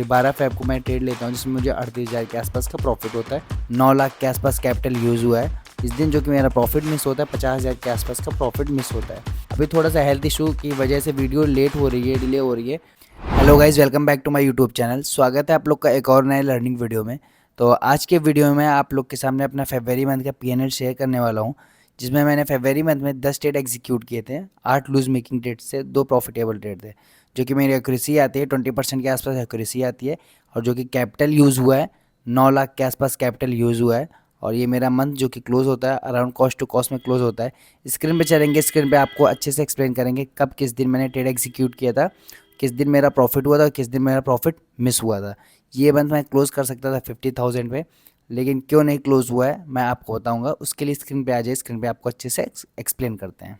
12 Feb को मैं trade लेता हूँ जिसमें मुझे 38,000 के आसपास का प्रॉफिट होता है। 9 लाख के आसपास कैपिटल यूज़ हुआ है इस दिन, जो कि मेरा प्रॉफिट मिस होता है। 50,000 के आसपास का प्रॉफिट मिस होता है। अभी थोड़ा सा हेल्थ इशू की वजह से वीडियो लेट हो रही है, डिले हो रही है। Hello guys, welcome back to my YouTube channel. स्वागत है आप लोग का एक और नए लर्निंग वीडियो में। तो आज के वीडियो में आप लोग के सामने अपना फरवरी मंथ का पीएनएल शेयर करने वाला हूँ, जिसमें मैंने फरवरी मंथ में 10 ट्रेड एग्जीक्यूट किए थे। 8 लूज मेकिंग ट्रेड से 2 प्रॉफिटेबल ट्रेड थे, जो कि मेरी एक्यूरेसी आती है 20% के आसपास एक्यूरेसी आती है। और जो कि कैपिटल यूज़ हुआ है 9 लाख के आसपास कैपिटल यूज़ हुआ है। और ये मेरा मंथ जो कि क्लोज होता है अराउंड कॉस्ट टू कॉस्ट में क्लोज होता है। स्क्रीन पे चलेंगे, स्क्रीन पे आपको अच्छे से एक्सप्लेन करेंगे कब किस दिन मैंने ट्रेड एग्जीक्यूट किया था, किस दिन मेरा प्रॉफिट हुआ था, किस दिन मेरा प्रॉफिट मिस हुआ था। ये मंथ मैं क्लोज कर सकता था 50,000 पे, लेकिन क्यों नहीं क्लोज हुआ है मैं आपको बताऊंगा। उसके लिए स्क्रीन पे आ जाए, स्क्रीन पे आपको अच्छे से एक्सप्लेन करते हैं।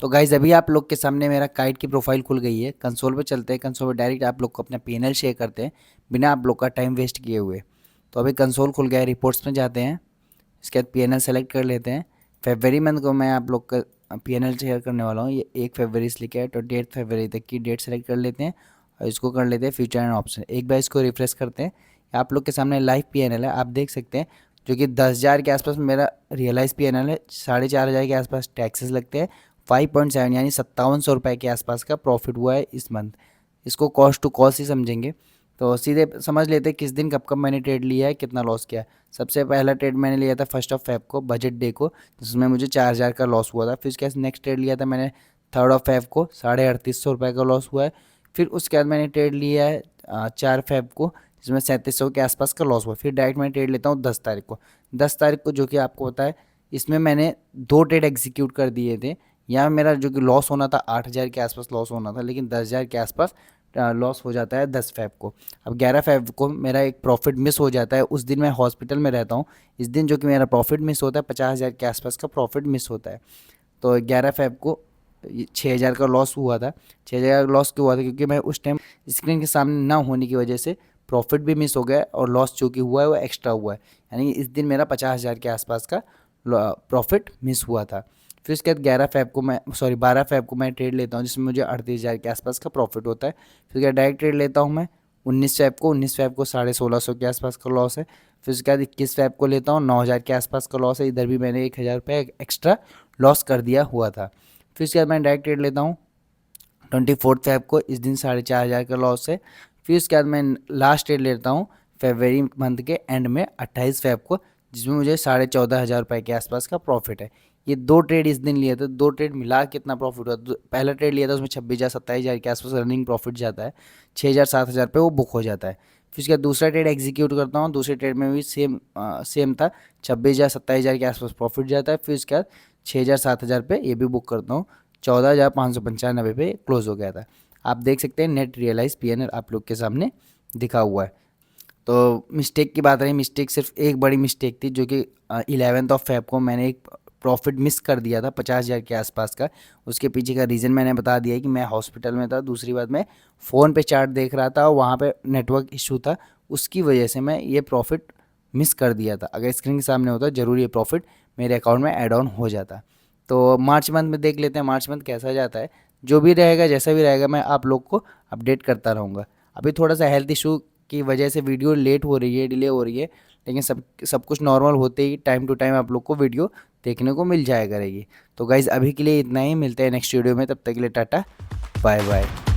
तो गाइज अभी आप लोग के सामने मेरा काइट की प्रोफाइल खुल गई है। कंसोल पे चलते हैं, कंसोल पे डायरेक्ट आप लोग को अपना पीएनएल शेयर करते हैं बिना आप लोग का टाइम वेस्ट किए हुए। तो अभी कंसोल खुल गया है, रिपोर्ट्स में जाते हैं, इसके बाद पीएनएल सेलेक्ट कर लेते हैं। फरवरी मंथ को मैं आप लोग का पीएनएल शेयर करने वाला हूँ। ये 1 फरवरी से लेकर 28 फरवरी तक की डेट सेलेक्ट कर लेते हैं और इसको कर लेते हैं फ्यूचर एंड ऑप्शन। एक बार इसको रिफ्रेश करते हैं, आप लोग के सामने लाइव पीएनएल है, आप देख सकते हैं, जो कि 10,000 के आसपास मेरा रियलाइज पीएनएल है। 4,500 के आसपास टैक्सेस लगते हैं। 5.7 यानी 5700 रुपये के आसपास का प्रॉफिट हुआ है इस मंथ। इसको कॉस्ट टू कॉस्ट ही समझेंगे। तो सीधे समझ लेते हैं किस दिन कब कब मैंने ट्रेड लिया है, कितना लॉस किया है। सबसे पहला ट्रेड मैंने लिया था 1 फेब को, बजट डे को, जिसमें मुझे 4,000 का लॉस हुआ था। फिर उसके बाद नेक्स्ट ट्रेड लिया था मैंने 3 फेब को, 3,3800 रुपये का लॉस हुआ है। फिर उसके बाद मैंने ट्रेड लिया है 4 फेब को, जिसमें 3700 के आसपास का लॉस हुआ। फिर डायरेक्ट मैं ट्रेड लेता हूँ 10 तारीख को। 10 तारीख को जो कि आपको पता है, इसमें मैंने 2 ट्रेड एग्जीक्यूट कर दिए थे। यहाँ मेरा जो कि लॉस होना था 8,000 के आसपास लॉस होना था, लेकिन 10,000 के आसपास लॉस हो जाता है 10 फेब को। अब 11 फेब को मेरा एक प्रॉफिट मिस हो जाता है। उस दिन मैं हॉस्पिटल में रहता हूँ इस दिन, जो कि मेरा प्रॉफिट मिस होता है 50,000 के आसपास का प्रॉफिट मिस होता है। तो 11 फेब को 6,000 का लॉस हुआ था। 6,000 का लॉस क्यों हुआ था? क्योंकि मैं उस टाइम स्क्रीन के सामने ना होने की वजह से प्रॉफिट भी मिस हो गया और लॉस जो कि हुआ है वो एक्स्ट्रा हुआ है। यानी इस दिन मेरा 50,000 के आसपास का प्रॉफिट मिस हुआ था। फिर उसके बाद 12 फेब को मैं ट्रेड लेता हूँ, जिसमें मुझे 38,000 के आसपास का प्रॉफिट होता है। फिर उसके बाद डायरेक्ट ट्रेड लेता हूँ मैं 19 फेब को 1650 के आसपास का लॉस है। फिर उसके बाद 21 फेब को लेता हूँ, 9,000 के आसपास का लॉस है। इधर भी मैंने 1,000 रुपये एक्स्ट्रा लॉस कर दिया हुआ था। फिर उसके बाद मैं डायरेक्ट ट्रेड लेता हूँ 24 फेब को, इस दिन 4,500 का लॉस है। फिर उसके बाद मैं लास्ट ट्रेड लेता हूँ फरवरी मंथ के एंड में 28 फेब को, जिसमें मुझे 14,500 रुपये के आसपास का प्रॉफिट है। ये 2 ट्रेड इस दिन लिए थे। 2 ट्रेड मिला कितना प्रॉफिट हुआ? पहला ट्रेड लिया था उसमें 26,000 27,000 के आसपास रनिंग प्रॉफिट जाता है। 6,000 7,000 पे वो बुक हो जाता है। फिर उसके बाद दूसरा ट्रेड एग्जीक्यूट करता हूँ। दूसरे ट्रेड में भी सेम था, 26,000 27,000 के आसपास प्रॉफिट जाता है। फिर उसके बाद 6,000 7,000 पे ये भी बुक करता हूँ। 14,595 पे क्लोज हो गया था। आप देख सकते हैं नेट रियलाइज पीएनएल आप लोग के सामने दिखा हुआ है। तो मिस्टेक की बात रही, मिस्टेक सिर्फ एक बड़ी मिस्टेक थी, जो कि 11 फेब को मैंने एक प्रॉफिट मिस कर दिया था 50,000 के आसपास का। उसके पीछे का रीज़न मैंने बता दिया कि मैं हॉस्पिटल में था। दूसरी बात, मैं फ़ोन पे चार्ट देख रहा था और वहाँ पे नेटवर्क इशू था, उसकी वजह से मैं ये प्रॉफिट मिस कर दिया था। अगर स्क्रीन के सामने होता ज़रूर ये प्रॉफिट मेरे अकाउंट में ऐड ऑन हो जाता। तो मार्च मंथ में देख लेते हैं मार्च मंथ कैसा जाता है। जो भी रहेगा, जैसा भी रहेगा, मैं आप लोग को अपडेट करता रहूँगा। अभी थोड़ा सा हेल्थ इशू की वजह से वीडियो लेट हो रही है, डिले हो रही है, लेकिन सब कुछ नॉर्मल होते ही टाइम टू टाइम आप लोग को वीडियो देखने को मिल जाया करेगी। तो गाइज़ अभी के लिए इतना ही, मिलते हैं नेक्स्ट वीडियो में। तब तक के लिए टाटा बाय बाय।